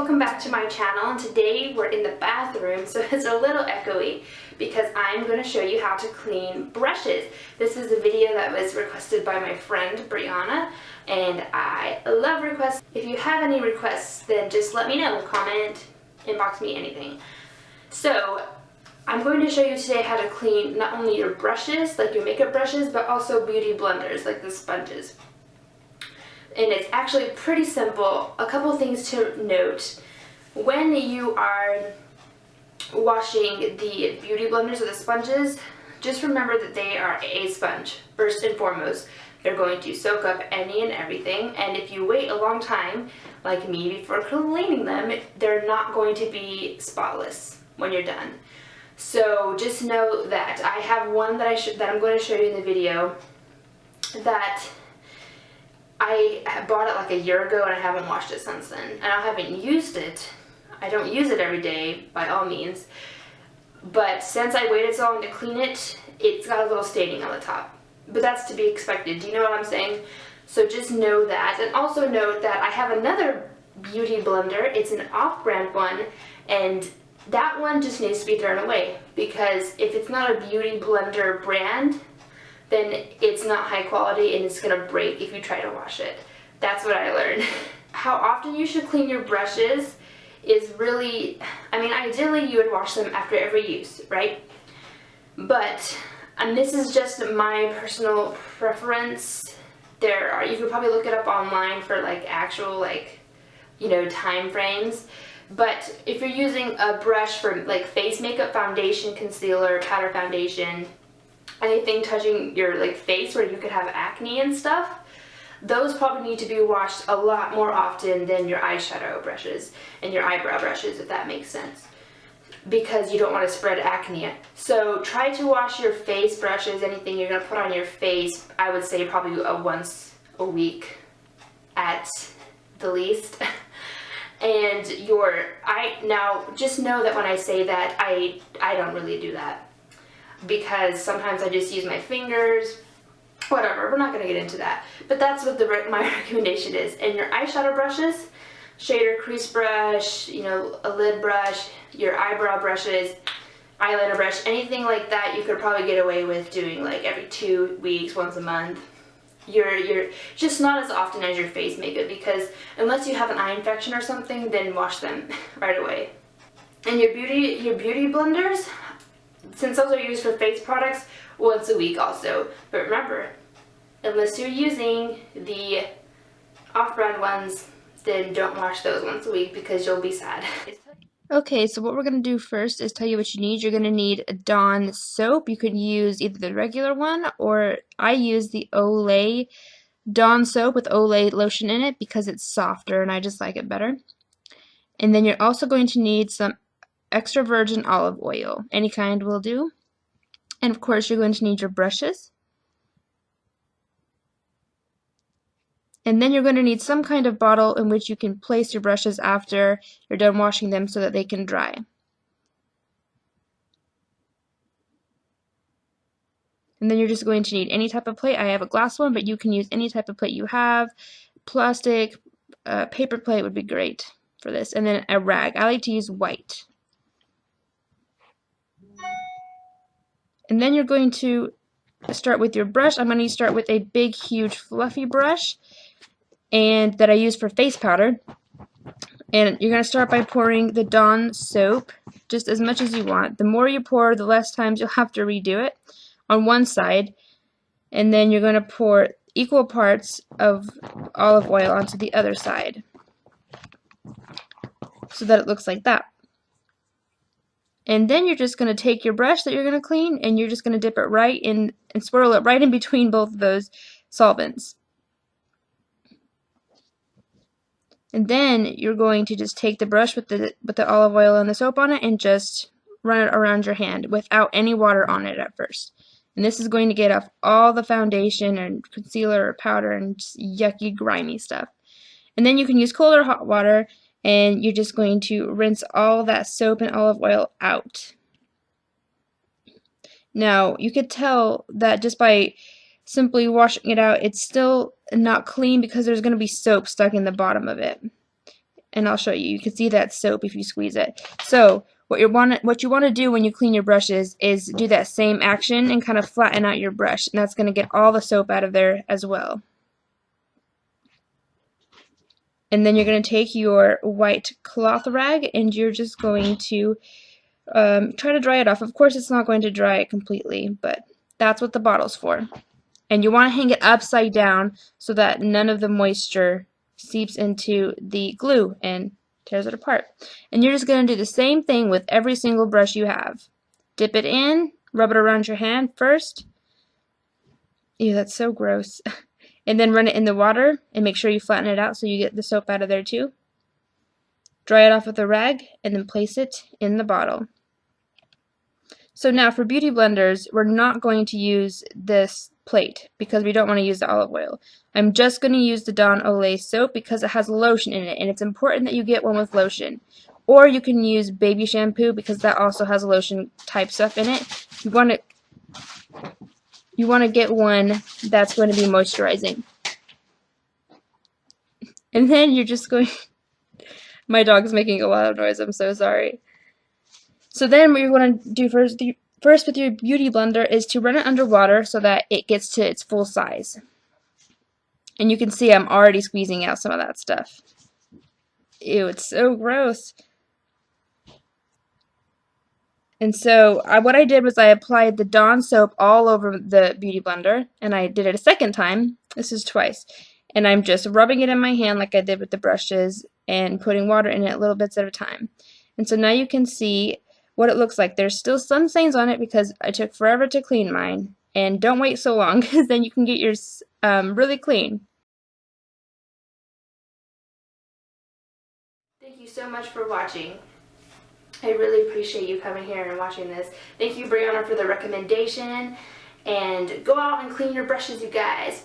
welcome back to my channel, and today we're in the bathroom, so it's a little echoey because I'm going to show you how to clean brushes. This is a video that was requested by my friend Brianna, and I love requests. If you have any requests, then just let me know, comment, inbox me, anything. So I'm going to show you today how to clean not only your brushes, like your makeup brushes, but also beauty blenders, like the sponges. And it's actually pretty simple. A couple things to note. When you are washing the beauty blenders or the sponges, just remember that they are a sponge. First and foremost, they're going to soak up any and everything, and if you wait a long time, like me, before cleaning them, they're not going to be spotless when you're done. So just know that I have one that I'm going to show you in the video that I bought it like a year ago and I haven't washed it since then. And I haven't used it. I don't use it every day by all means. But since I waited so long to clean it, it's got a little staining on the top. But that's to be expected. Do you know what I'm saying? So just know that. And also note that I have another beauty blender. It's an off-brand one. And that one just needs to be thrown away. Because if it's not a beauty blender brand, then it's not high quality and it's gonna break if you try to wash it. That's what I learned. How often you should clean your brushes is really, ideally you would wash them after every use, right? But, and this is just my personal preference. You could probably look it up online for actual time frames. But if you're using a brush for face makeup, foundation, concealer, powder foundation, anything touching your face where you could have acne and stuff, those probably need to be washed a lot more often than your eyeshadow brushes and your eyebrow brushes, if that makes sense, because you don't want to spread acne. So try to wash your face brushes, anything you're going to put on your face, I would say probably once a week at the least. And now just know that when I say that, I don't really do that, because sometimes I just use my fingers, whatever, we're not going to get into that. But that's what my recommendation is. And your eyeshadow brushes, shader, crease brush, a lid brush, your eyebrow brushes, eyeliner brush, anything like that, you could probably get away with doing every 2 weeks, once a month. You're just not as often as your face makeup, because unless you have an eye infection or something, then wash them right away. And your beauty blenders, since those are used for face products, once a week also. But remember, unless you're using the off-brand ones, then don't wash those once a week because you'll be sad. Okay, so what we're going to do first is tell you what you need. You're going to need a Dawn soap. You could use either the regular one, or I use the Olay Dawn soap with Olay lotion in it because it's softer and I just like it better. And then you're also going to need some extra virgin olive oil. Any kind will do. And of course you're going to need your brushes. And then you're going to need some kind of bottle in which you can place your brushes after you're done washing them so that they can dry. And then you're just going to need any type of plate. I have a glass one, but you can use any type of plate you have. Plastic, paper plate would be great for this. And then a rag. I like to use white. And then you're going to start with your brush. I'm going to start with a big, huge, fluffy brush and that I use for face powder. And you're going to start by pouring the Dawn soap just as much as you want. The more you pour, the less times you'll have to redo it on one side. And then you're going to pour equal parts of olive oil onto the other side so that it looks like that. And then you're just going to take your brush that you're going to clean and you're just going to dip it right in and swirl it right in between both of those solvents. And then you're going to just take the brush with the olive oil and the soap on it and just run it around your hand without any water on it at first. And this is going to get off all the foundation and concealer or powder and just yucky, grimy stuff. And then you can use cold or hot water, and you're just going to rinse all that soap and olive oil out. Now, you could tell that just by simply washing it out, it's still not clean because there's going to be soap stuck in the bottom of it. and I'll show you. You can see that soap if you squeeze it. So what you want to do when you clean your brushes is do that same action and kind of flatten out your brush, and that's going to get all the soap out of there as well. And then you're going to take your white cloth rag and you're just going to try to dry it off. Of course, it's not going to dry it completely, but that's what the bottle's for. And you want to hang it upside down so that none of the moisture seeps into the glue and tears it apart. And you're just going to do the same thing with every single brush you have. Dip it in, rub it around your hand first. Ew, that's so gross. And then run it in the water and make sure you flatten it out so you get the soap out of there too. Dry it off with a rag and then place it in the bottle. So now for beauty blenders, we're not going to use this plate because we don't want to use the olive oil. I'm just going to use the Dawn Olay soap because it has lotion in it, and it's important that you get one with lotion. Or you can use baby shampoo because that also has lotion type stuff in it. You want to get one that's going to be moisturizing. And then you're just going... My dog's making a lot of noise, I'm so sorry. So then what you're going to do first with your beauty blender is to run it underwater so that it gets to its full size. And you can see I'm already squeezing out some of that stuff. Ew, it's so gross. And so what I did was I applied the Dawn soap all over the beauty blender, and I did it a second time. This is twice. And I'm just rubbing it in my hand like I did with the brushes and putting water in it little bits at a time. And so now you can see what it looks like. There's still some stains on it because I took forever to clean mine. And don't wait so long because then you can get yours really clean. Thank you so much for watching. I really appreciate you coming here and watching this. Thank you, Brianna, for the recommendation. And go out and clean your brushes, you guys.